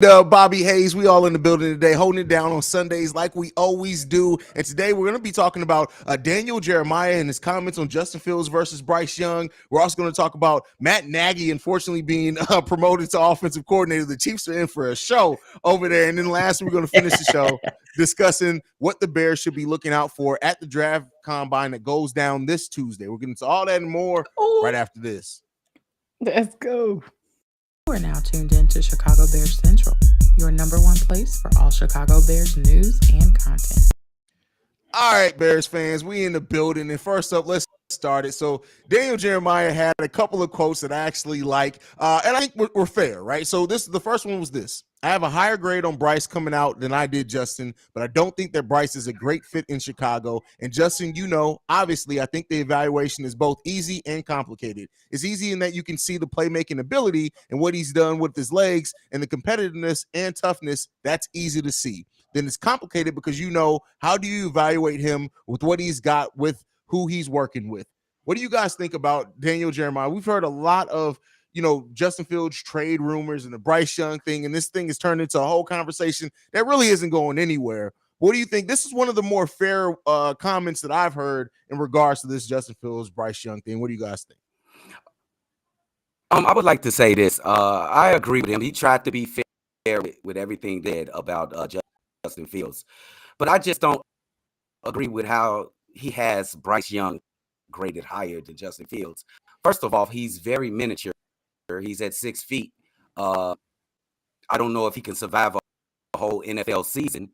Cdubb Bobby Haize, we all in the building today, holding it down on Sundays like we always do. And today we're going to be talking about Daniel Jeremiah and his comments on Justin Fields versus Bryce Young. We're also going to talk about Matt Nagy, unfortunately being promoted to offensive coordinator. The Chiefs are in for a show over there. And then last, we're going to finish the show discussing what the Bears should be looking out for at the draft combine that goes down this Tuesday. We're getting to all that and more right after this. Let's go. You are now tuned in to Chicago Bears Central, your number one place for all Chicago Bears news and content. All right, Bears fans, we in the building. And first up, let's start it. So Daniel Jeremiah had a couple of quotes that I actually like, and I think we're fair, right? So the first one was this. I have a higher grade on Bryce coming out than I did Justin, but I don't think that Bryce is a great fit in Chicago. And Justin, obviously, I think the evaluation is both easy and complicated. It's easy in that you can see the playmaking ability and what he's done with his legs and the competitiveness and toughness. That's easy to see. Then it's complicated because how do you evaluate him with what he's got with who he's working with? What do you guys think about Daniel Jeremiah? We've heard a lot of Justin Fields trade rumors and the Bryce Young thing, and this thing has turned into a whole conversation that really isn't going anywhere. What do you think? This is one of the more fair comments that I've heard in regards to this Justin Fields Bryce Young thing. What do you guys think? I would like to say this. I agree with him. He tried to be fair with everything he did about Justin Fields, but I just don't agree with how he has Bryce Young graded higher than Justin Fields. First of all, he's very miniature. He's at 6 feet. I don't know if he can survive a whole NFL season.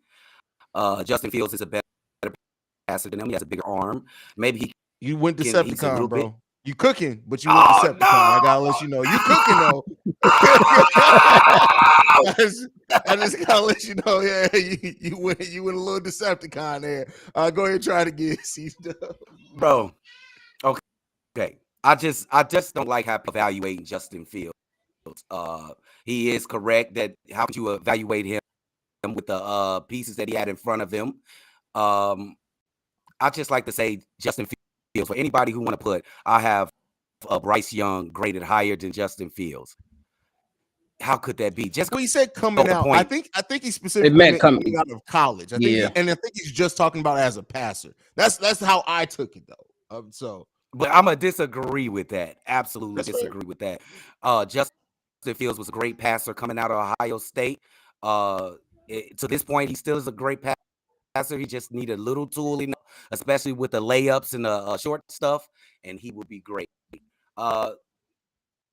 Justin Fields is a better passer than him. He has a bigger arm. Maybe you went Decepticon, bro. You cooking, but you went Decepticon. No! I gotta let you know. You cooking though. I just gotta let you know. Yeah, you went a little Decepticon there. Go ahead and try to get Cdubb. Bro. Okay. I just don't like how evaluating Justin Fields. He is correct that how could you evaluate him with the pieces that he had in front of him? I just like to say Justin Fields, for anybody who want to put, I have Bryce Young graded higher than Justin Fields. How could that be? Just he said coming out. I think he specifically meant coming out of college. I think he's just talking about it as a passer. That's how I took it though. But I'm going to disagree with that. Absolutely disagree with that. Justin Fields was a great passer coming out of Ohio State. To this point, he still is a great passer. He just needed a little tooling, especially with the layups and the short stuff, and he would be great. We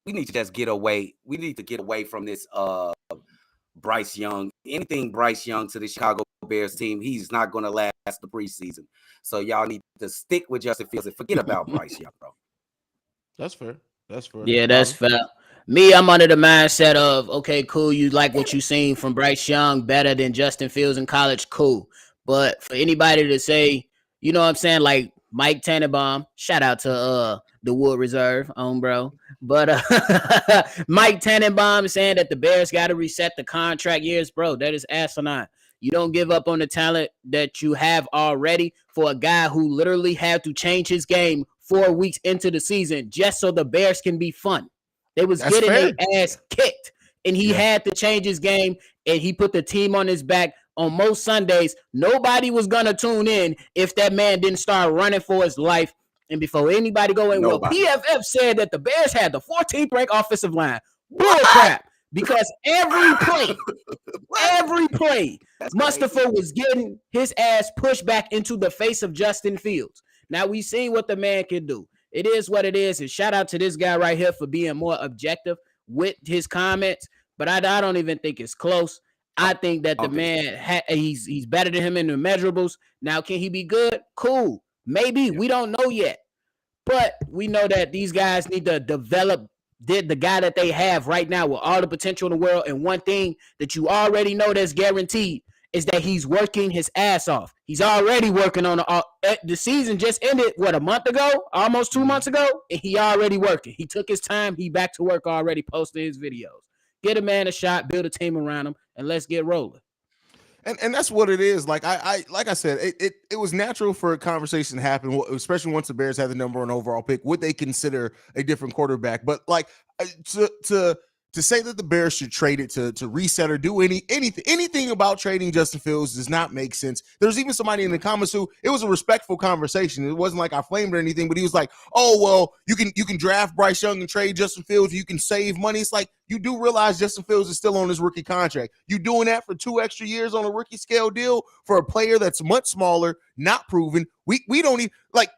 need to just get away. We need to get away from this Bryce Young. Anything Bryce Young to the Chicago Bears team, he's not going to last the preseason. So y'all need to stick with Justin Fields and forget about Bryce Young, bro. That's fair. Yeah, that's fair. Me, I'm under the mindset of, okay, cool, you like what you seen from Bryce Young better than Justin Fields in college, cool. But for anybody to say, you know what I'm saying, like Mike Tannenbaum, shout out to the Wood Reserve, bro. But Mike Tannenbaum saying that the Bears got to reset the contract years, bro, that is asinine. You don't give up on the talent that you have already for a guy who literally had to change his game 4 weeks into the season just so the Bears can be fun. They was getting their ass kicked, and he had to change his game, and he put the team on his back on most Sundays. Nobody was going to tune in if that man didn't start running for his life. And before anybody go in, well, PFF said that the Bears had the 14th ranked offensive line. Bull crap. Because every play, Mustafa was getting his ass pushed back into the face of Justin Fields. Now, we've seen what the man can do. It is what it is. And shout out to this guy right here for being more objective with his comments. But I don't even think it's close. I think that the man, he's better than him in the measurables. Now, can he be good? Cool. Maybe. We don't know yet. But we know that these guys need to develop the guy that they have right now with all the potential in the world. And one thing that you already know that's guaranteed is that he's working his ass off. He's already working on the season just ended, a month ago? Almost 2 months ago? And he already working. He took his time. He back to work already, posting his videos. Get a man a shot, build a team around him, and let's get rolling. And that's what it is. Like I said, it was natural for a conversation to happen, especially once the Bears had the number one overall pick. Would they consider a different quarterback? But like to to say that the Bears should trade it to reset or do anything about trading Justin Fields does not make sense. There's even somebody in the comments who it was a respectful conversation. It wasn't like I flamed or anything, but he was like, "Oh well, you can draft Bryce Young and trade Justin Fields. You can save money." It's like you do realize Justin Fields is still on his rookie contract. You doing that for 2 extra years on a rookie scale deal for a player that's much smaller, not proven. We don't even like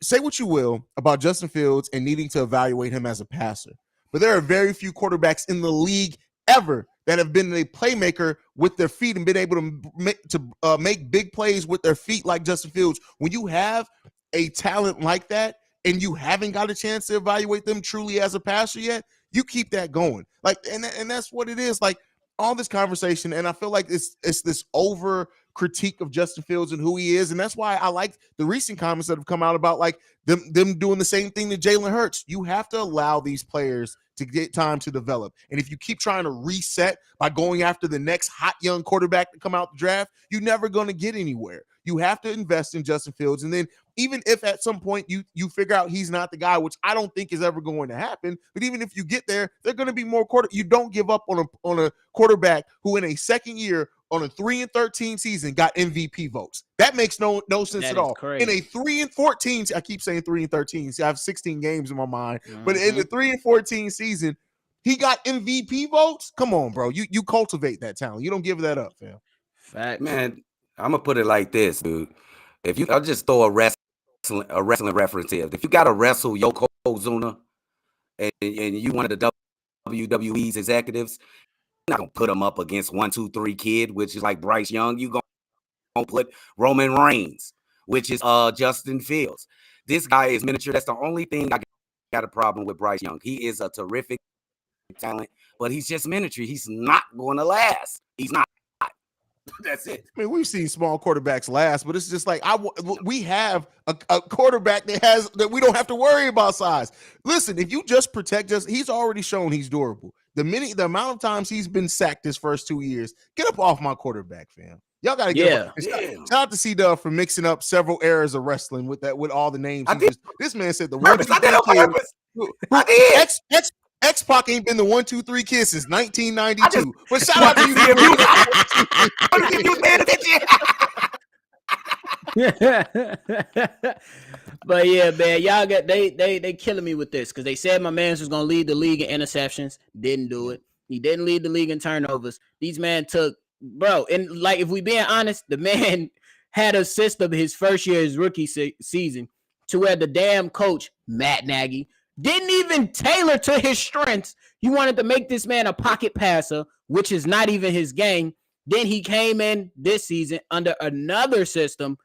say what you will about Justin Fields and needing to evaluate him as a passer. But there are very few quarterbacks in the league ever that have been a playmaker with their feet and been able to make big plays with their feet like Justin Fields. When you have a talent like that and you haven't got a chance to evaluate them truly as a passer yet, you keep that going. Like, and that's what it is. Like all this conversation, and I feel like it's this over critique of Justin Fields and who he is, and that's why I like the recent comments that have come out about like them doing the same thing to Jalen Hurts. You have to allow these players to get time to develop, and if you keep trying to reset by going after the next hot young quarterback to come out the draft, you're never going to get anywhere. You have to invest in Justin Fields, and then even if at some point you figure out he's not the guy, which I don't think is ever going to happen, but even if you get there, they're going to be more you don't give up on a quarterback who in a second year on a 3-13 season got MVP votes. That makes no sense at all. Crazy. In a 3-14, I keep saying 3-13. See, I have 16 games in my mind, but in the 3-14 season, he got MVP votes. Come on, bro. You cultivate that talent. You don't give that up, fam. Fact, man. I'm gonna put it like this, dude. I'll just throw a wrestling reference here. If you got to wrestle Yokozuna and you one of the WWE's executives, you're not gonna put him up against 1-2-3 Kid, which is like Bryce Young. You gonna put Roman Reigns, which is Justin Fields. This guy is miniature. That's the only thing I got a problem with Bryce Young. He is a terrific talent, but he's just miniature. He's not going to last. He's not. That's it. I mean, we've seen small quarterbacks last, but it's just like we have a quarterback that we don't have to worry about size. Listen, if you just protect us, he's already shown he's durable. The amount of times he's been sacked his first 2 years, get up off my quarterback, fam. Y'all got to get up. Shout out to Cdubb for mixing up several eras of wrestling with all the names. This man said the word. I did. X-Pac ain't been the 1-2-3 Kid since 1992. But shout out to you. But yeah, man, y'all got they killing me with this because they said my man was gonna lead the league in interceptions. Didn't do it. He didn't lead the league in turnovers. These man took, bro, and like if we being honest, the man had a system his first year, his rookie season, to where the damn coach Matt Nagy didn't even tailor to his strengths. He wanted to make this man a pocket passer, which is not even his game. Then he came in this season under another system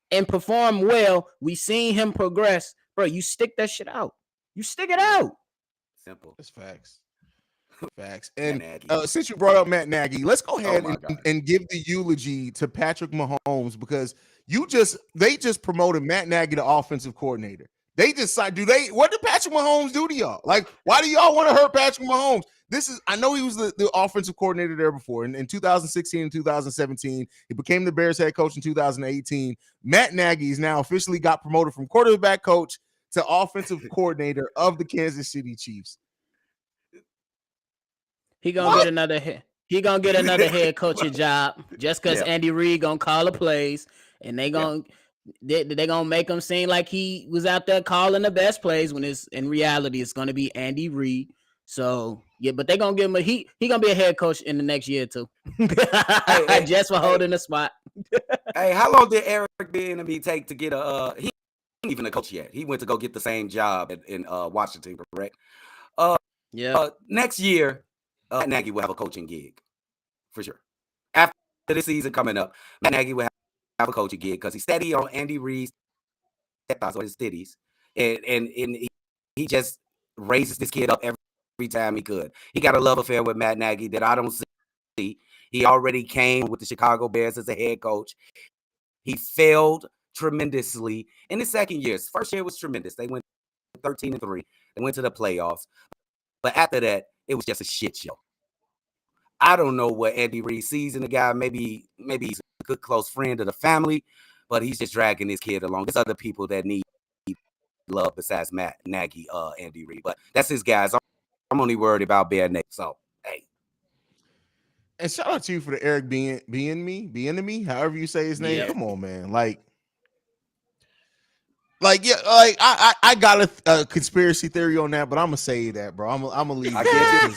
and performed well. We seen him progress. Bro, you stick that shit out. You stick it out. Simple. That's facts. Facts. And since you brought up Matt Nagy, let's go ahead and give the eulogy to Patrick Mahomes because they just promoted Matt Nagy to offensive coordinator. They decide, what did Patrick Mahomes do to y'all? Like, why do y'all want to hurt Patrick Mahomes? I know he was the offensive coordinator there before. In 2016 and 2017, he became the Bears head coach in 2018. Matt Nagy is now officially got promoted from quarterback coach to offensive coordinator of the Kansas City Chiefs. He gonna get another head coaching job just because Andy Reid gonna call the plays and they gonna make him seem like he was out there calling the best plays when in reality it's gonna be Andy Reid. So yeah, but they gonna give him he gonna be a head coach in the next year too. Just for holding the spot. Hey, how long did Eric Bieniemy take to get he ain't even a coach yet? He went to go get the same job in Washington, correct? Next year, Nagy will have a coaching gig for sure. After the season coming up, Matt Nagy will have a coaching gig because he's steady on Andy Reid's or his stitties, and he just raises this kid up every time he could. He got a love affair with Matt Nagy that I don't see. He already came with the Chicago Bears as a head coach. He failed tremendously in his second year. His first year was tremendous. They went 13-3. They went to the playoffs. But after that, it was just a shit show. I don't know what Andy Reid sees in the guy. Maybe he's a good close friend of the family, but he's just dragging his kid along. There's other people that need love besides Matt Nagy, Andy Reid. But that's his guys. I'm only worried about bare naked. So hey. And shout out to you for the Eric being me, however you say his name. Yep. Come on, man. Like yeah, like I got a conspiracy theory on that, but I'm gonna say that, bro. I'm gonna leave. I get you.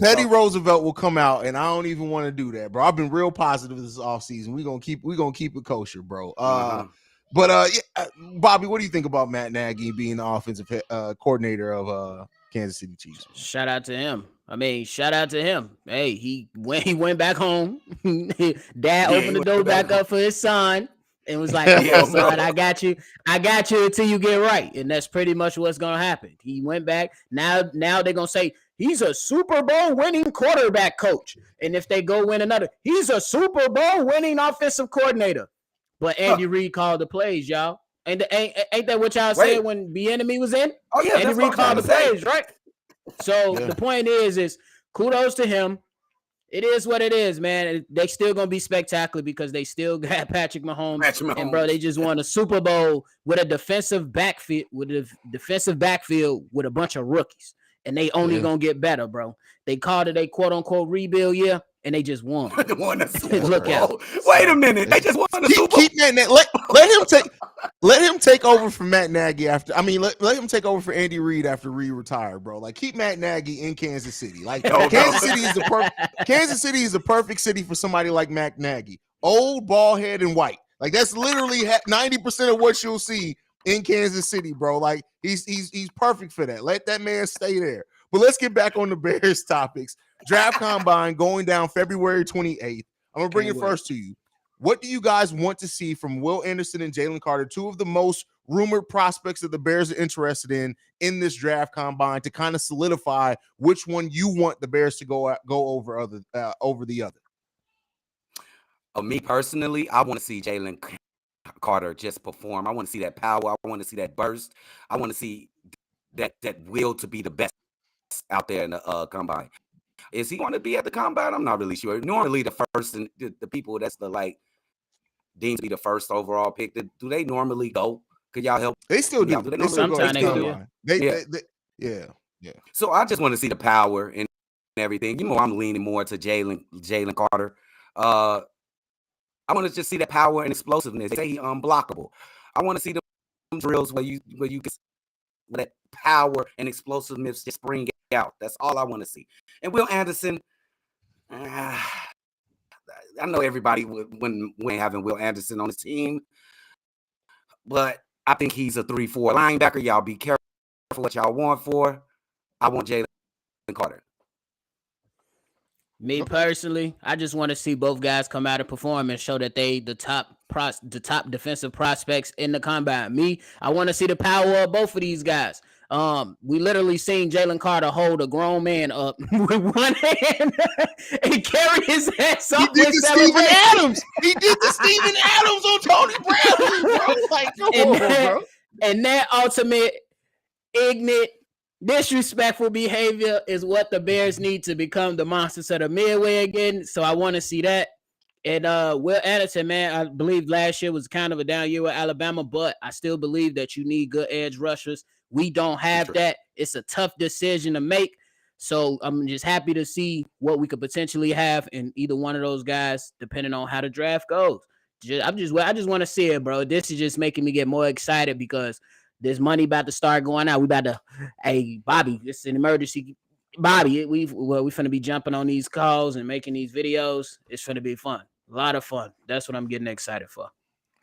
Teddy Roosevelt will come out, and I don't even want to do that, bro. I've been real positive this offseason. We're gonna keep it kosher, bro. But Bobby, what do you think about Matt Nagy being the offensive coordinator of Kansas City Chiefs? Shout out to him. I mean, shout out to him. Hey, he went back home. Dad opened the door back up for his son and was like, "Come on, son, I got you until you get right." And that's pretty much what's gonna happen. He went back. Now they're gonna say he's a Super Bowl winning quarterback coach, and if they go win another, he's a Super Bowl winning offensive coordinator. But Andy Reid called the plays, y'all. Ain't that what y'all said when Bieniemy was in? Oh yeah, Andy Reid called the plays, right? So the point is kudos to him. It is what it is, man. They still gonna be spectacular because they still got Patrick Mahomes. And bro, they just won a Super Bowl with a defensive backfield with a bunch of rookies, and they only gonna get better, bro. They called it a quote unquote rebuild year, and they just won. Look out! Wait a minute, they just won the Super Bowl. Keep let him take over for Matt Nagy after. I mean, let him take over for Andy Reid after Reid retired, bro. Like keep Matt Nagy in Kansas City. Like Kansas City is the perfect city for somebody like Matt Nagy. Old, bald head, and white. Like that's literally 90% of what you'll see in Kansas City, bro. Like he's perfect for that. Let that man stay there. But let's get back on the Bears topics. Draft Combine going down February 28th. I'm going to bring it first to you. What do you guys want to see from Will Anderson and Jalen Carter, two of the most rumored prospects that the Bears are interested in this Draft Combine, to kind of solidify which one you want the Bears to go over the other? Me personally, I want to see Jalen Carter just perform. I want to see that power. I want to see that burst. I want to see that will to be the best out there in the combine. Is he going to be at the combine? I'm not really sure. Normally, the first and the people that's deemed to be the first overall pick, do they normally go? Could y'all help? They still do. They sometimes do. Yeah. So I just want to see the power and everything. You know, I'm leaning more to Jalen Carter. I want to just see that power and explosiveness. They say he's unblockable. I want to see the drills where you can that power and explosiveness just spring out. That's all I want to see. And Will Anderson, I know everybody when having Will Anderson on his team, but I think he's a 3-4 linebacker. Y'all be careful what y'all want for. I want Jalen Carter. Me personally, I just want to see both guys come out and perform and show that they the top defensive prospects in the combine. I want to see the power of both of these guys. We literally seen Jalen Carter hold a grown man up with one hand and carry his ass off. He did the Steven Adams. He did the Steven Adams on Tony Bradley, bro. Like, come on, bro. And that ultimate ignorant, disrespectful behavior is what the Bears need to become the monsters of the midway again. So I want to see that. And Will Anderson, man, I believe last year was kind of a down year with Alabama, but I still believe that you need good edge rushers. We don't have that. It's a tough decision to make. So I'm just happy to see what we could potentially have in either one of those guys, depending on how the draft goes. I just want to see it, bro. This is just making me get more excited because there's money about to start going out. We about to, hey, Bobby, this is an emergency. Bobby, we finna be jumping on these calls and making these videos. It's finna be fun. A lot of fun. That's what I'm getting excited for.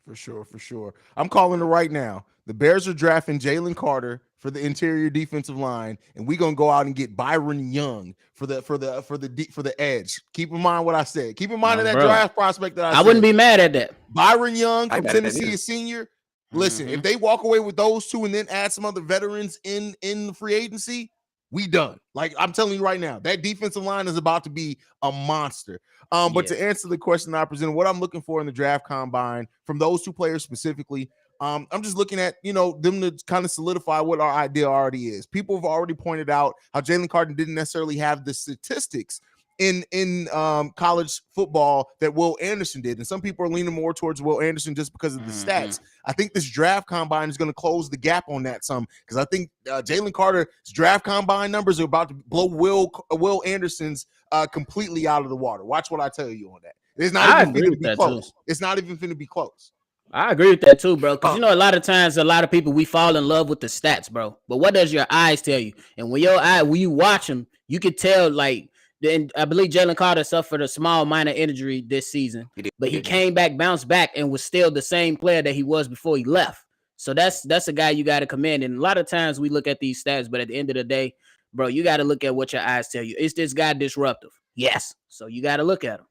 For sure. I'm calling it right now. The Bears are drafting Jalen Carter for the interior defensive line, and we're gonna go out and get Byron Young for the edge. Keep in mind what I said. Keep in mind that draft prospect that I said. Wouldn't be mad at that. Byron Young from Tennessee, a senior. Listen, if they walk away with those two and then add some other veterans in the free agency, we done. Like I'm telling you right now, that defensive line is about to be a monster. But to answer the question I presented, what I'm looking for in the draft combine from those two players specifically, I'm just looking at, them to kind of solidify what our idea already is. People have already pointed out how Jalen Carter didn't necessarily have the statistics in college football that Will Anderson did. And some people are leaning more towards Will Anderson just because of the stats. I think this draft combine is going to close the gap on that some, because I think Jalen Carter's draft combine numbers are about to blow Will Anderson's completely out of the water. Watch what I tell you on that. It's not even going to be close. It's not even going to be close. I agree with that too, bro. Because a lot of times, a lot of people, we fall in love with the stats, bro. But what does your eyes tell you? And when you watch them, you could tell. Like, I believe Jalen Carter suffered a small minor injury this season, but he came back, bounced back, and was still the same player that he was before he left. So that's a guy you got to commend. And a lot of times we look at these stats, but at the end of the day, bro, you got to look at what your eyes tell you. Is this guy disruptive? Yes. So you got to look at him.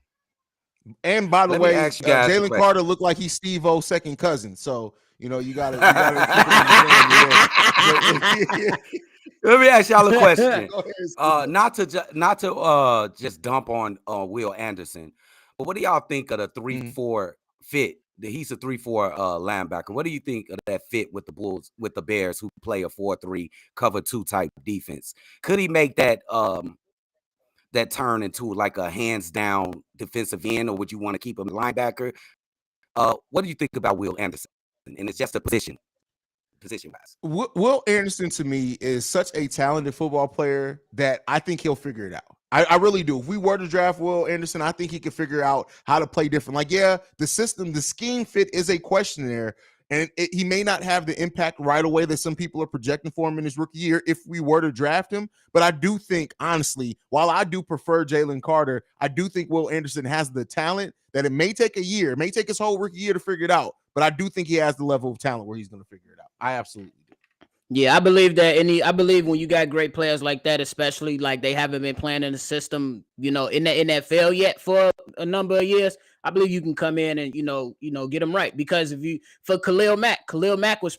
And by the way, Jalen Carter looked like he's Steve-O's second cousin. So, you gotta Let me ask y'all a question. Not to just dump on Will Anderson, but what do y'all think of the 3-4 fit? He's a 3-4 linebacker. What do you think of that fit with the Bears, who play a 4-3 cover 2 type defense? Could he make that that turn into like a hands down defensive end, or would you want to keep him a linebacker? What do you think about Will Anderson? And it's just a position wise. Will Anderson to me is such a talented football player that I think he'll figure it out. I really do. If we were to draft Will Anderson, I think he could figure out how to play different. Like, yeah, the scheme fit is a question there. And he may not have the impact right away that some people are projecting for him in his rookie year if we were to draft him. But I do think, honestly, while I do prefer Jalen Carter, I do think Will Anderson has the talent that it may take a year. It may take his whole rookie year to figure it out. But I do think he has the level of talent where he's going to figure it out. I absolutely do. Yeah, I believe that. I believe when you got great players like that, especially like they haven't been playing in the system, in that NFL yet for a number of years, I believe you can come in and get them right. Because for Khalil Mack was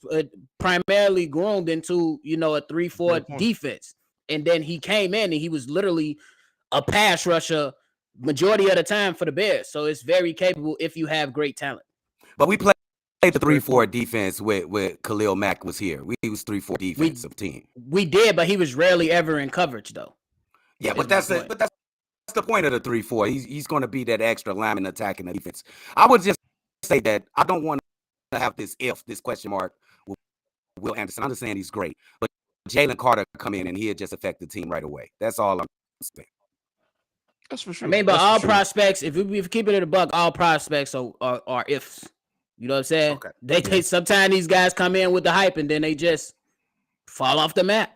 primarily groomed into a 3-4 defense, and then he came in and he was literally a pass rusher majority of the time for the Bears. So it's very capable if you have great talent. But we played the 3-4 defense with Khalil Mack was here. We was 3-4 defensive team. We did, but he was rarely ever in coverage though. Yeah, but that's the point of the 3-4. He's going to be that extra lineman attacking the defense. I would just say that I don't want to have this question mark with Will Anderson. I understand he's great, but Jalen Carter come in and he'll just affect the team right away. That's all I'm saying. That's for sure. I mean, but all prospects, if we keep it in the buck, all prospects are ifs. You know what I'm saying? Okay. They sometimes these guys come in with the hype and then they just fall off the map.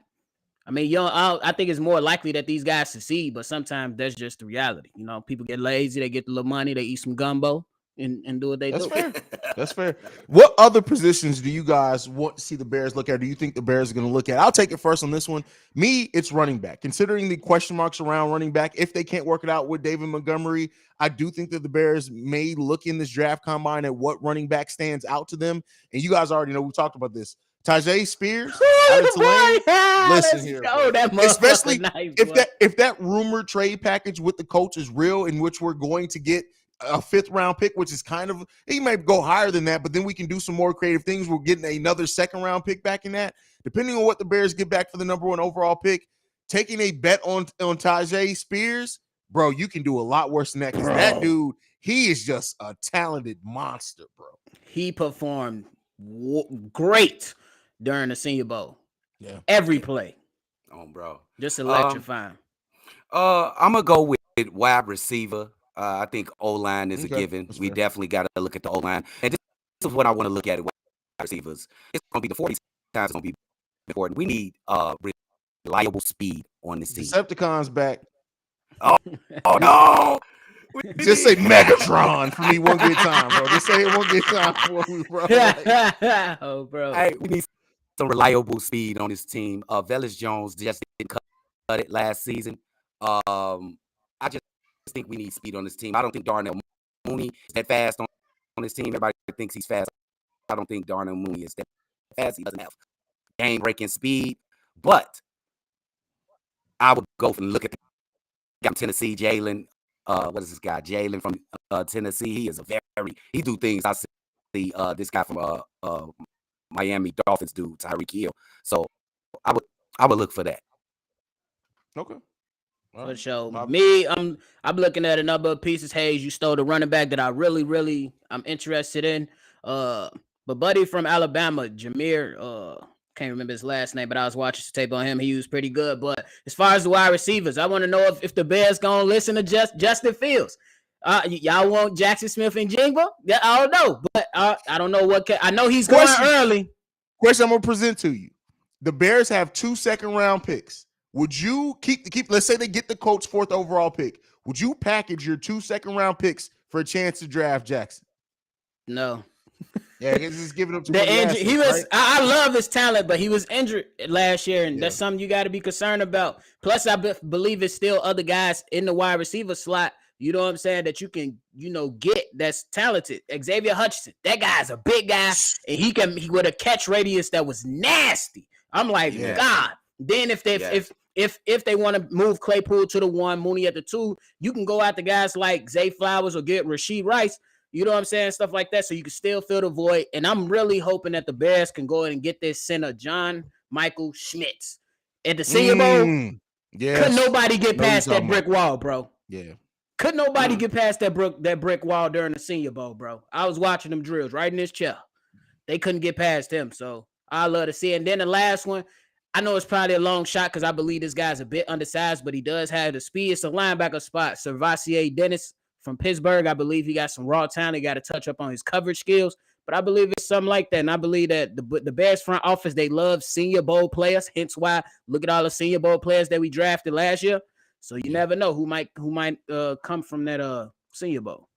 I mean, I think it's more likely that these guys succeed, but sometimes that's just the reality. People get lazy, they get the little money, they eat some gumbo and do what they do. Fair. That's fair. What other positions do you guys want to see the Bears look at? Do you think the Bears are going to look at? I'll take it first on this one. Me, it's running back. Considering the question marks around running back, if they can't work it out with David Montgomery, I do think that the Bears may look in this draft combine at what running back stands out to them. And you guys already know, we talked about this. Tajay Spears, listen here, especially if that rumored trade package with the coach is real, in which we're going to get a 5th round pick, which is he may go higher than that, but then we can do some more creative things. We're getting another 2nd round pick back in that. Depending on what the Bears get back for the number 1 overall pick, taking a bet on Tajay Spears, bro, you can do a lot worse than that, because that dude, he is just a talented monster, bro. He performed great during the Senior Bowl. Yeah, every play. Oh, bro, just electrifying. I'm gonna go with wide receiver. I think O-line is a given. We definitely got to look at the O-line. And this is what I want to look at wide receivers. It's going to be the 40 times. It's going to be important. We need reliable speed on this team. Decepticons back. Oh no. Just say Megatron for me one good time, bro. Just say it one good time for me, bro. Oh, bro. Hey, we need some reliable speed on this team. Velus Jones just didn't cut it last season. I just think we need speed on this team. I don't think Darnell Mooney is that fast on this team. Everybody thinks he's fast. I don't think Darnell Mooney is that fast. He doesn't have game-breaking speed. But I would go and look at the Tennessee Jalen. What is this guy? Jalen from Tennessee. He is he do things I see this guy from Miami Dolphins do, Tyreek Hill. So I would look for that. Okay. For sure. Bobby. Me, I'm looking at a number of pieces. Haize, you stole the running back that I really I'm interested in. But buddy from Alabama, Jameer, can't remember his last name, but I was watching the tape on him. He was pretty good. But as far as the wide receivers, I want to know if the Bears gonna listen to Justin Fields. Y'all want Jackson Smith and Jingba? Yeah, I don't know, but I don't know what. I know he's going early. Question I'm gonna present to you: the Bears have 2 second-round picks. Would you keep? Let's say they get the Colts' 4th overall pick. Would you package your 2 second-round picks for a chance to draft Jackson? No. Yeah, he's just giving up too the many injury. assets, He was. right? I love his talent, but he was injured last year, and that's something you got to be concerned about. Plus, I believe it's still other guys in the wide receiver slot. You know what I'm saying? That you can, get that's talented. Xavier Hutchinson, that guy's a big guy, and he with a catch radius that was nasty. I'm like, God. Then if they want to move Claypool to the 1, Mooney at the 2, you can go out to guys like Zay Flowers or get Rashee Rice. You know what I'm saying? Stuff like that. So you can still fill the void. And I'm really hoping that the Bears can go ahead and get this center, John Michael Schmitz. At the Senior Bowl, couldn't nobody get past that brick wall, bro. Yeah. Could nobody get past that brick wall during the Senior Bowl, bro? I was watching them drills right in this chair. They couldn't get past him. So I love to see it. And then the last one, I know it's probably a long shot because I believe this guy's a bit undersized, but he does have the speed. It's a linebacker spot. Servassier Dennis from Pittsburgh. I believe he got some raw talent. He got to touch up on his coverage skills, but I believe it's something like that. And I believe that the Bears front office, they love Senior Bowl players. Hence why look at all the Senior Bowl players that we drafted last year. So you never know who might come from that Senior Bowl.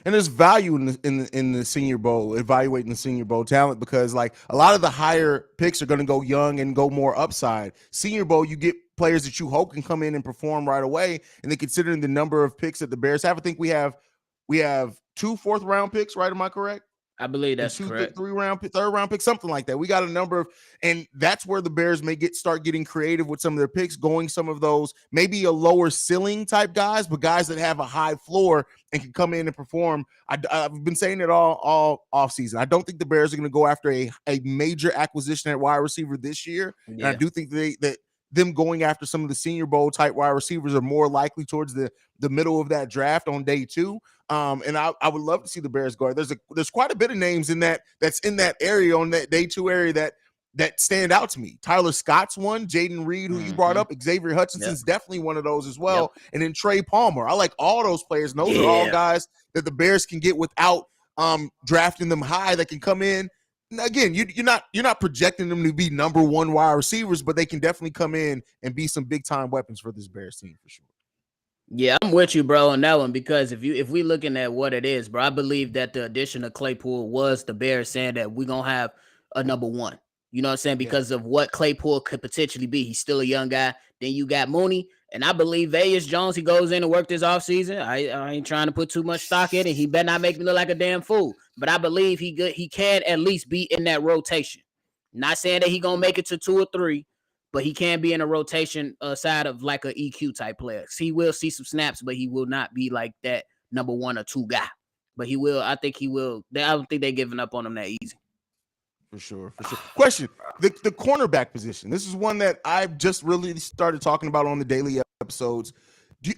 And there's value in the Senior Bowl, evaluating the Senior Bowl talent, because like a lot of the higher picks are going to go young and go more upside. Senior Bowl, you get players that you hope can come in and perform right away. And then considering the number of picks that the Bears have, I think we have 2 4th-round picks, right? Am I correct? I believe that's correct. 3rd-round pick, something like that. We got a number of, and that's where the Bears may start getting creative with some of their picks, going some of those maybe a lower ceiling type guys, but guys that have a high floor and can come in and perform. I've been saying it all off season. I don't think the Bears are going to go after a major acquisition at wide receiver this year. Yeah. And I do think that them going after some of the Senior Bowl type wide receivers are more likely towards the middle of that draft on day 2. And I would love to see the Bears go. There's quite a bit of names that's in that area on that day 2 area that stand out to me. Tyler Scott's one, Jaden Reed, who you brought up, Xavier Hutchinson's definitely one of those as well. And then Trey Palmer. I like all those players. And those are all guys that the Bears can get without drafting them high, that can come in. Again, you're not projecting them to be number 1 wide receivers, but they can definitely come in and be some big time weapons for this Bears team for sure. Yeah, I'm with you, bro, on that one, because if we looking at what it is, bro, I believe that the addition of Claypool was the Bears saying that we're gonna have a number 1. You know what I'm saying? Because of what Claypool could potentially be. He's still a young guy. Then you got Mooney, and I believe Vegas Jones, he goes in and work this offseason. I ain't trying to put too much stock in it. He better not make me look like a damn fool. But I believe he can at least be in that rotation. Not saying that he gonna make it to 2 or 3, but he can be in a rotation side of like a EQ type player. He will see some snaps, but he will not be like that number 1 or 2 guy. But he will. I think he will. I don't think they're giving up on him that easy. For sure. Question: the cornerback position. This is one that I've just really started talking about on the daily episodes.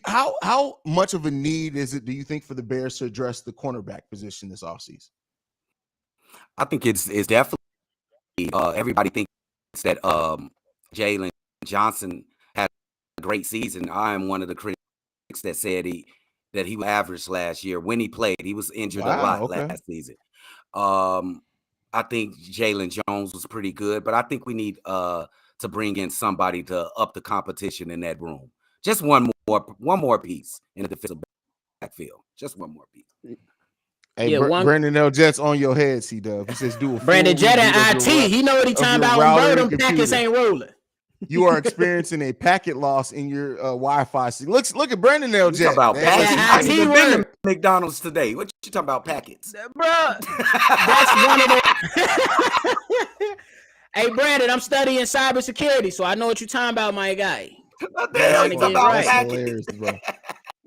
How much of a need is it, do you think, for the Bears to address the cornerback position this offseason? I think it's definitely everybody thinks that Jalen Johnson had a great season. I am one of the critics that said that he averaged last year when he played. He was injured a lot last season. I think Jalen Jones was pretty good, but I think we need to bring in somebody to up the competition in that room. Just one more piece in the defensive backfield. Just one more piece. Hey, Brandon L. Jets on your head, Cdubb. He says do a Brandon Jet and IT. He know what he talking about. When them packets ain't rolling. You are experiencing a packet loss in your Wi-Fi. Look at Brandon L. Jet. About packets. I run McDonald's today. What you talking about packets, bro? That's one of the. Hey, Brandon, I'm studying cybersecurity, so I know what you're talking about, my guy. What the hell you talking about packets?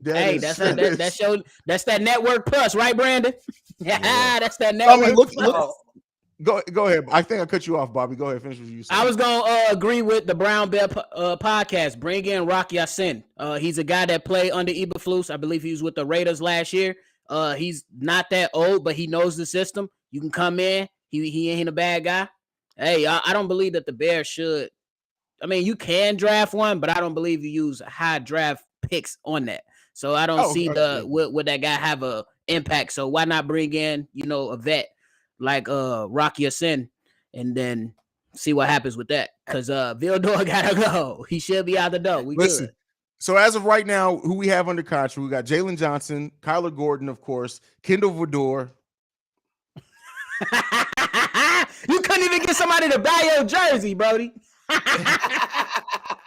Hey, that's that network plus, right, Brandon? Yeah, that's that network. Look, Go ahead. I think I cut you off, Bobby. Go ahead. Finish what you said. I was gonna agree with the Brown Bear podcast. Bring in Rocky Ya-Sin. He's a guy that played under Eberflus. I believe he was with the Raiders last year. He's not that old, but he knows the system. You can come in. He ain't a bad guy. Hey, I don't believe that the Bears should. I mean, you can draft one, but I don't believe you use high draft picks on that. So I don't see would that guy have a impact. So why not bring in, a vet like Rocky Ya-Sin and then see what happens with that? Because Vildor gotta go. He should be out the door. Listen, good. So as of right now, who we have under contract, we got Jalen Johnson, Kyler Gordon, of course, Kendall Vildor. You couldn't even get somebody to buy your jersey, Brody.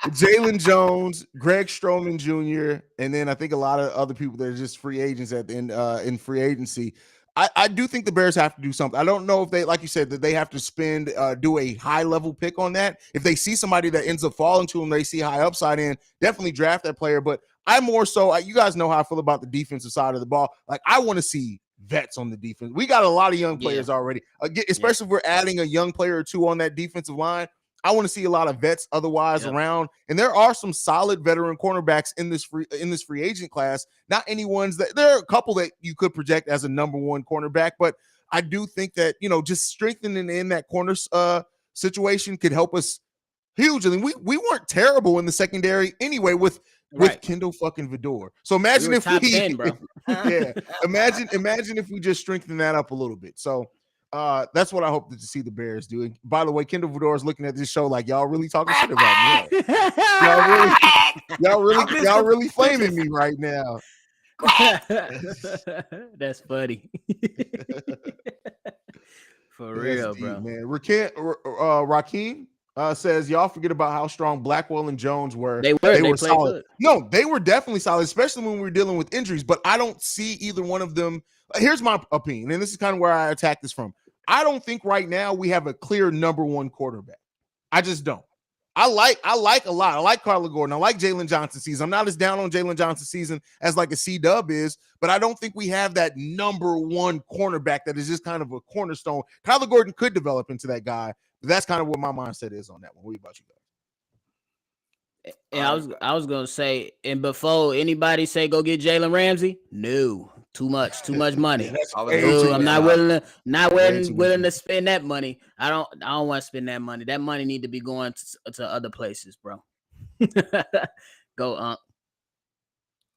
Jalen Jones, Greg Stroman Jr., and then I think a lot of other people that are just free agents in free agency. I do think the Bears have to do something. I don't know if they, like you said, that they have to do a high level pick on that. If they see somebody that ends up falling to them, they see high upside in, definitely draft that player. But I'm more so, you guys know how I feel about the defensive side of the ball. Like, I want to see vets on the defense. We got a lot of young players already, especially if we're adding a young player or two on that defensive line. I want to see a lot of vets otherwise around. And there are some solid veteran cornerbacks in this free agent class. Not any ones that there are a couple that you could project as a number one cornerback, but I do think that, just strengthening in that corner situation could help us hugely. We weren't terrible in the secondary anyway with Kendall fucking Vildor. So imagine if we 10, bro. imagine if we just strengthen that up a little bit. So that's what I hope to see the Bears do. And by the way, Kendall Vildor is looking at this show like, y'all really talking shit about me. Y'all really flaming me right now. That's funny. For real, deep, bro. Man. Rakeem says y'all forget about how strong Blackwell and Jones were. They were solid. Good. No, they were definitely solid, especially when we were dealing with injuries. But I don't see either one of them. Here's my opinion, and this is kind of where I attack this from. I don't think right now we have a clear number one quarterback. I just don't. I like a lot. I like Kyler Gordon. I like Jalen Johnson's season. I'm not as down on Jalen Johnson's season as like a Cdubb is, but I don't think we have that number one cornerback that is just kind of a cornerstone. Kyler Gordon could develop into that guy. But that's kind of what my mindset is on that one. What about you guys? Yeah, I was gonna say, and before anybody say go get Jalen Ramsey, no, too much money. I'm not willing to spend that money. I don't want to spend that money. That money need to be going to other places, bro. Go,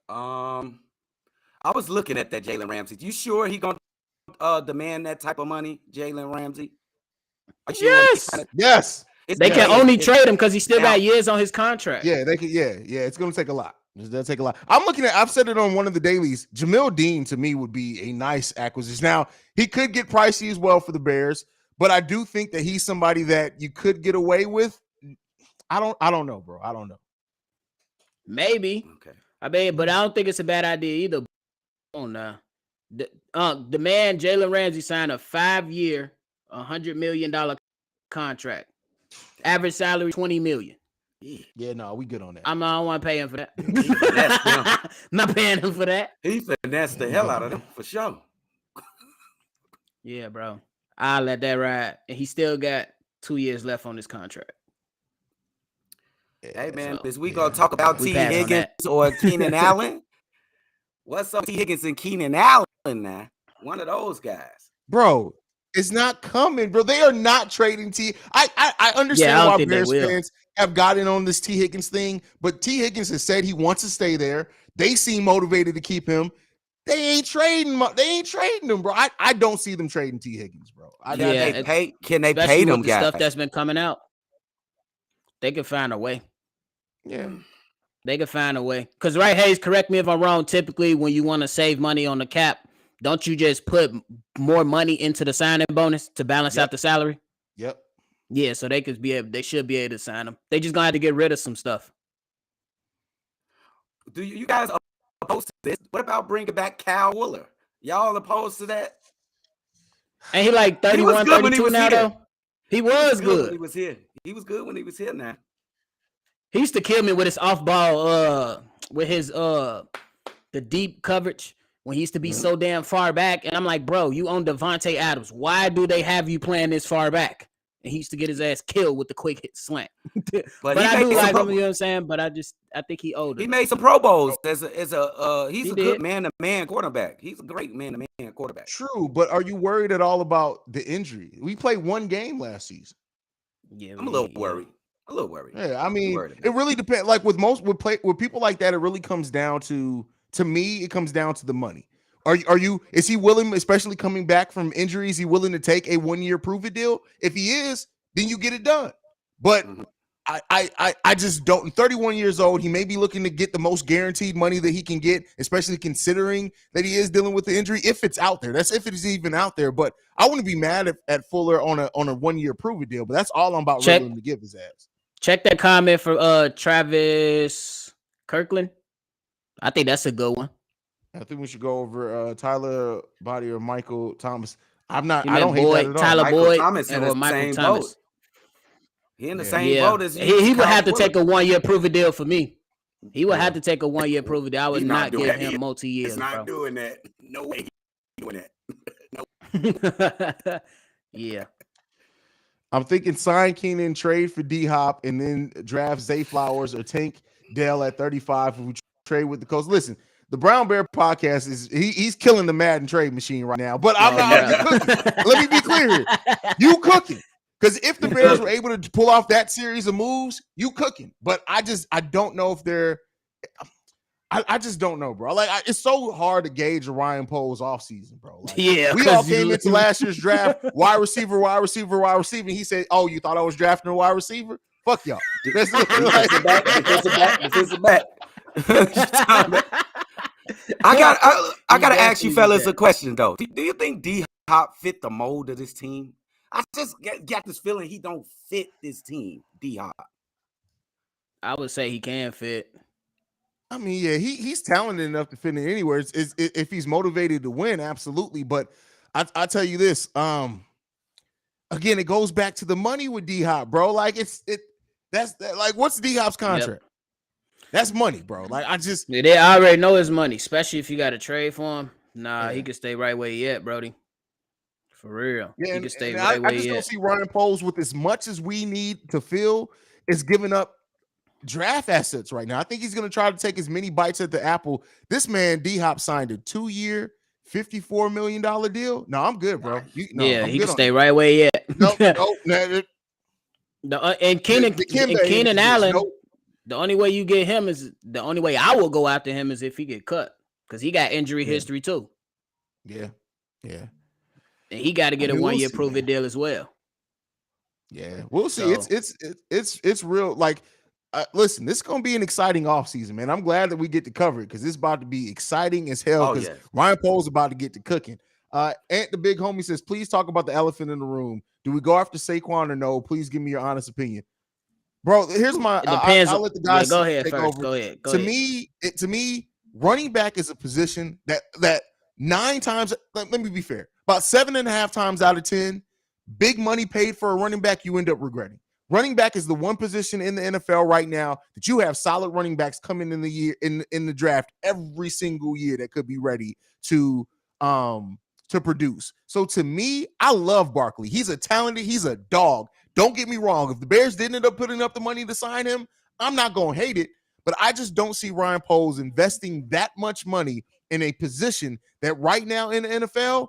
I was looking at that Jalen Ramsey. You sure he gonna demand that type of money, Jalen Ramsey? Yes. They can only trade him because he still got years on his contract. Yeah, they can. Yeah. It's going to take a lot. It'll take a lot. I've said it on one of the dailies. Jamil Dean to me would be a nice acquisition. Now he could get pricey as well for the Bears, but I do think that he's somebody that you could get away with. I don't know, bro. I don't know. Maybe. Okay. I mean, but I don't think it's a bad idea either. Oh no. The man Jalen Ramsey signed a 5-year, $100 million contract. Average salary $20 million. Yeah, no, we good on that. I don't want to pay him for that. Not paying him for that. He finessed the hell out of them for sure. Yeah, bro. I'll let that ride. And he still got 2 years left on his contract. Hey man, is we gonna talk about T. Higgins or Keenan Allen? What's up, T. Higgins and Keenan Allen now? One of those guys, bro. It's not coming, bro. They are not trading T. I understand why Bears fans have gotten on this T. Higgins thing, but T. Higgins has said he wants to stay there. They seem motivated to keep him. They ain't trading him, bro. I don't see them trading T. Higgins, bro. Can they pay them guys? Stuff that's been coming out. They can find a way. Yeah. They can find a way. Because, right, Haize, correct me if I'm wrong. Typically, when you want to save money on the cap, don't you just put more money into the signing bonus to balance out the salary? Yep. Yeah, so they should be able to sign them. They just gonna have to get rid of some stuff. Do you guys opposed to this? What about bringing back Cal Wooler? Y'all opposed to that? And he like 31, 32 now, though. He was good when he was here. He was good when he was here now. He used to kill me with his off ball, with his the deep coverage. when he used to be so damn far back. And I'm like, bro, you own Devontae Adams. Why do they have you playing this far back? And he used to get his ass killed with the quick hit slant. but I do like him, you know what I'm saying? But I think he older. He made some Pro Bowls he's a good man-to-man quarterback. He's a great man-to-man quarterback. True, but are you worried at all about the injury? We played one game last season. Yeah, I'm a little worried. Yeah, I mean, it really depends. Like with people like that, it really comes down to me, it comes down to the money. Is he willing, especially coming back from injuries, he willing to take a 1-year prove it deal? If he is, then you get it done. But I just don't. 31 years old, he may be looking to get the most guaranteed money that he can get, especially considering that he is dealing with the injury. If it's out there, that's if it is even out there. But I wouldn't be mad at Fuller on a 1-year prove it deal. But that's all I'm about willing to give his ass. Check that comment for Travis Kirkland. I think that's a good one. I think we should go over Tyler Body or Michael Thomas. I don't hate that at all. Tyler Boyd Thomas or Michael Thomas. Boat. He in the same boat as he would have to take a 1-year prove it deal for me. He would have to take a 1-year prove it deal. I would not give him multi-years. He's not doing that. No way he's doing that. Yeah. I'm thinking sign Keenan, trade for D-Hop, and then draft Zay Flowers or Tank Dell at 35 if we trade with the Colts. Listen, the Brown Bear podcast he's killing the Madden trade machine right now. But I'm not cooking. Let me be clear here. You cooking. Because if the Bears were able to pull off that series of moves, you cooking. But I don't know if they're I just don't know, bro. Like it's so hard to gauge a Ryan Poles offseason, bro. Like, we all came into last year's draft, wide receiver. And he said, "Oh, you thought I was drafting a wide receiver? Fuck y'all." That's defensive back. I gotta ask you fellas a question though. Do you think D-Hop fit the mold of this team? I just got this feeling he don't fit this team, D-Hop. I would say he can fit. I mean, yeah, he's talented enough to fit in anywhere. If he's motivated to win, absolutely. But I tell you this, again, it goes back to the money with D-Hop, bro. Like what's D-Hop's contract? Yep. That's money, bro. Like they already know his money, especially if you got to trade for him. Nah, he can stay right where he at, Brody. For real. Yeah, he can stay right where he at. I just don't see Ryan Poles with as much as we need to fill is giving up draft assets right now. I think he's going to try to take as many bites at the apple. This man, D-Hop, signed a 2-year, $54 million deal. No, I'm good, bro. He can stay right where he at. And Keenan Allen, the only way you get him is the only way I will go after him is if he get cut because he got injury history too. Yeah. And he got to get a 1-year prove it deal as well. Yeah, we'll see. So, it's real. Like, listen, this is gonna be an exciting offseason, man. I'm glad that we get to cover it because it's about to be exciting as hell. Because Ryan Poles about to get to cooking. Ant the big homie says, please talk about the elephant in the room. Do we go after Saquon or no? Please give me your honest opinion, bro. Here's my. I'll let the guys go ahead take first. over. Go ahead. To me, running back is a position that 9 times. Let me be fair. About 7.5 times out of 10, big money paid for a running back, you end up regretting. Running back is the one position in the NFL right now that you have solid running backs coming in the year in the draft every single year that could be ready to produce. So to me, I love Barkley. He's a dog. Don't get me wrong. If the Bears didn't end up putting up the money to sign him, I'm not going to hate it. But I just don't see Ryan Poles investing that much money in a position that right now in the NFL.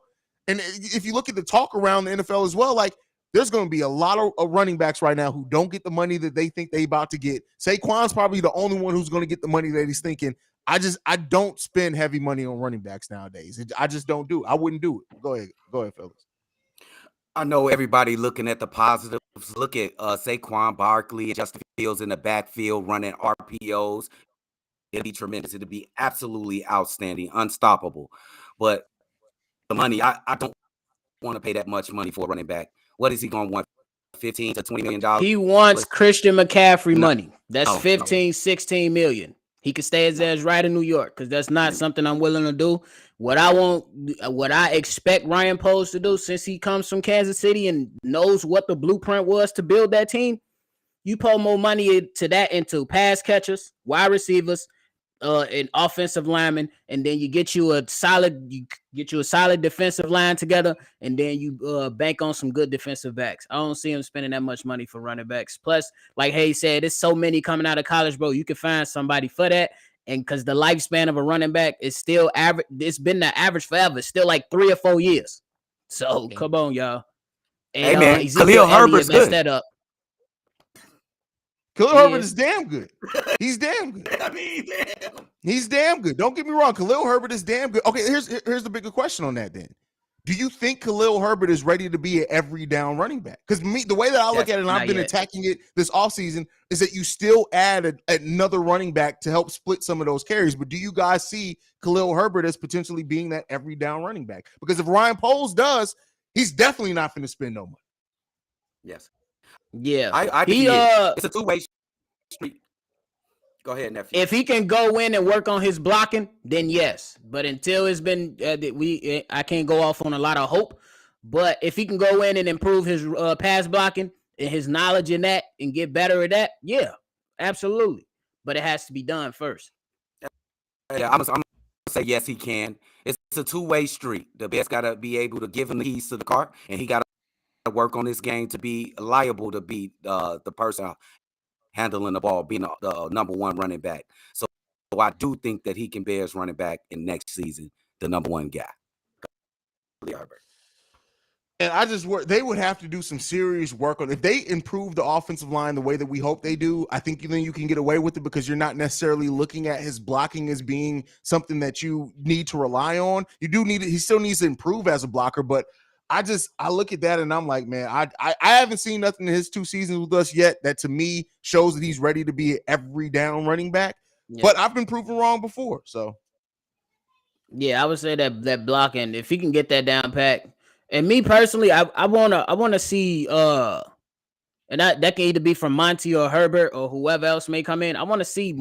And if you look at the talk around the NFL as well, like there's going to be a lot of running backs right now who don't get the money that they think they about to get. Saquon's probably the only one who's going to get the money that he's thinking. I don't spend heavy money on running backs nowadays. I just don't do it. I wouldn't do it. Go ahead, fellas. I know everybody looking at the positives. Look at Saquon Barkley and Justin Fields in the backfield running RPOs. It'll be tremendous. It'll be absolutely outstanding, unstoppable. But the money, I don't want to pay that much money for a running back. What is he going to want? $15 to $20 million? He wants Christian McCaffrey money. That's 16 million. He could stay his ass right in New York because that's not something I'm willing to do. What I expect Ryan Poles to do since he comes from Kansas City and knows what the blueprint was to build that team, you pour more money to that into pass catchers, wide receivers, an offensive lineman, and then you get you a solid defensive line together, and then you bank on some good defensive backs. I don't see him spending that much money for running backs. Plus, like Haize said, there's so many coming out of college, bro. You can find somebody for that. And because the lifespan of a running back is still average, it's been the average forever. It's still like 3 or 4 years. So come on, y'all. And hey man, Ezekiel Khalil Elliott Herbert's messed good. that up. Khalil Herbert is damn good. He's damn good. I mean, damn. He's damn good. Don't get me wrong. Khalil Herbert is damn good. Okay, here's the bigger question on that then. Do you think Khalil Herbert is ready to be an every down running back? Because the way that I look at it, and I've been attacking it this offseason, is that you still add another running back to help split some of those carries. But do you guys see Khalil Herbert as potentially being that every down running back? Because if Ryan Poles does, he's definitely not going to spend no money. Yes. Yeah. I think it's a two-way street. Go ahead, nephew. If he can go in and work on his blocking, then yes. But until it's been, I can't go off on a lot of hope. But if he can go in and improve his pass blocking and his knowledge in that and get better at that, yeah, absolutely. But it has to be done first. Yeah, I'm gonna say yes, he can. It's a two-way street. The Bears gotta be able to give him the keys to the car, and he gotta work on his game to be liable to be the person handling the ball, being the number one running back. So I do think that he can Bears running back in next season, the number one guy. And they would have to do some serious work on if they improve the offensive line the way that we hope they do. I think then you can get away with it because you're not necessarily looking at his blocking as being something that you need to rely on. You do need it. He still needs to improve as a blocker, but I look at that and I'm like, man, I haven't seen nothing in his 2 seasons with us yet that to me shows that he's ready to be an every down running back. Yeah. But I've been proven wrong before. So yeah, I would say that blocking, if he can get that down pat. And me personally, I wanna see and that can either be from Monty or Herbert or whoever else may come in. I want to see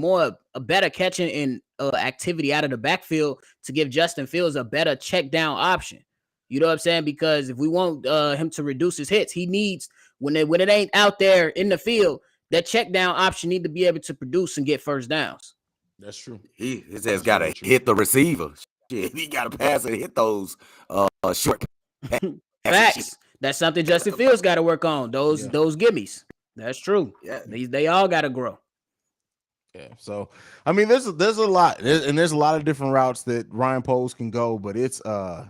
a better catching and activity out of the backfield to give Justin Fields a better check down option. You know what I'm saying? Because if we want him to reduce his hits, he needs when it ain't out there in the field, that check down option need to be able to produce and get first downs. That's true. He just got to hit the receiver. Shit, he got to pass and hit those short facts. That's something Justin Fields got to work on. Those gimmies. That's true. Yeah, they all got to grow. Yeah, so I mean, there's a lot, and there's a lot of different routes that Ryan Poles can go, but it's I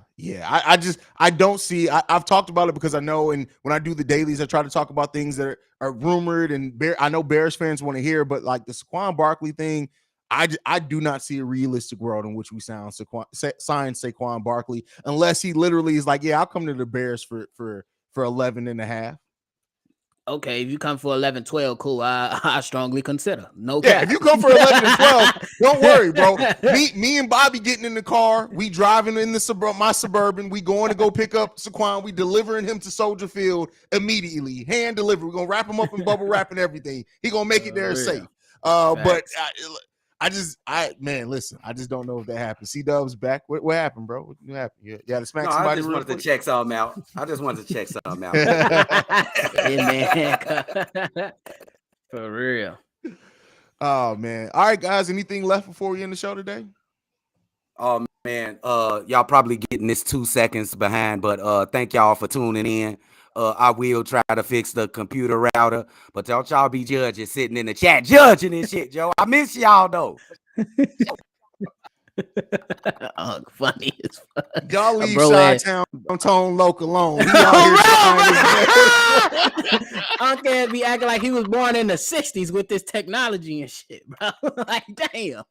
don't see. I've talked about it because I know, and when I do the dailies, I try to talk about things that are rumored, and I know Bears fans want to hear, but like the Saquon Barkley thing, I do not see a realistic world in which we sign Saquon Barkley unless he literally is like, yeah, I'll come to the Bears for 11 and a half. Okay, if you come for 11, 12, cool. I strongly consider. No cap. Yeah, if you come for 11 and 12, don't worry, bro. Me and Bobby getting in the car. We driving in my Suburban. We going to go pick up Saquon. We delivering him to Soldier Field immediately. Hand delivery. We're going to wrap him up in bubble wrap and everything. He going to make it there safe. But listen, I just don't know if that happened. Cdubb's back. What happened, bro? What happened? You got to smack somebody. I just wanted to check something out. Yeah, man. For real. Oh, man. All right, guys. Anything left before we end the show today? Oh, man. Y'all probably getting this 2 seconds behind, but thank y'all for tuning in. I will try to fix the computer router, but don't y'all be judging sitting in the chat judging this shit, Joe. I miss y'all though. Funny as fuck. Y'all leave Chi-Town Tone Loc alone. He out here Uncle be acting like he was born in the 60s with this technology and shit, bro. Like, damn.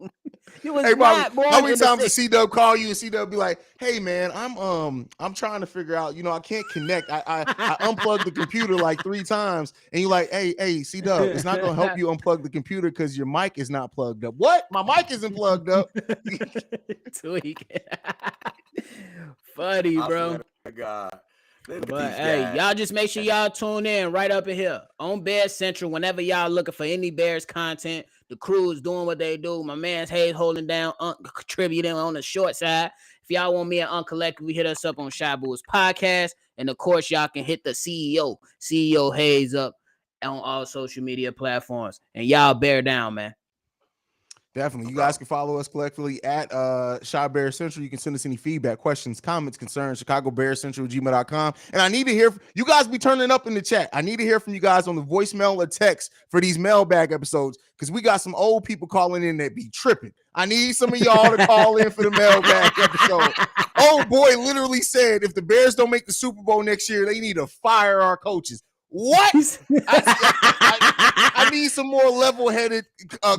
He was not born how many times does Cdubb call you and Cdubb be like, hey man, I'm trying to figure out, I can't connect. I unplugged the computer like 3 times, and you're like, hey, Cdubb, it's not gonna help you unplug the computer because your mic is not plugged up. What? My mic isn't plugged up. Tweak. Funny, bro. God. But hey, y'all just make sure y'all tune in right up in here on Bears Central. Whenever y'all looking for any Bears content, the crew is doing what they do. My man's Haize holding down, contributing on the short side. If y'all want me and collectively hit us up on Shy Bulls Podcast, and of course y'all can hit the CEO Haize up on all social media platforms. And y'all bear down, man. Definitely. You guys can follow us collectively at Chi Bear Central. You can send us any feedback, questions, comments, concerns, ChicagoBearCentral@gmail.com. And I need to hear, you guys be turning up in the chat. I need to hear from you guys on the voicemail or text for these mailbag episodes, because we got some old people calling in that be tripping. I need some of y'all to call in for the mailbag episode. Oh boy, literally said, if the Bears don't make the Super Bowl next year, they need to fire our coaches. What? I need some more level-headed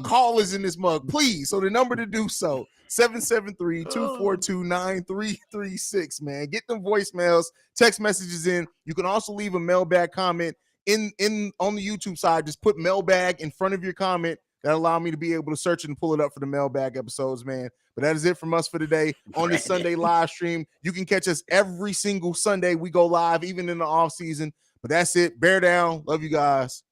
callers in this mug, please. So the number to do so, 773-242-9336, man. Get them voicemails, text messages in. You can also leave a mailbag comment in on the YouTube side. Just put mailbag in front of your comment. That allow me to be able to search it and pull it up for the mailbag episodes, man. But that is it from us for today on this Sunday live stream. You can catch us every single Sunday. We go live, even in the off season. But that's it. Bear down. Love you guys.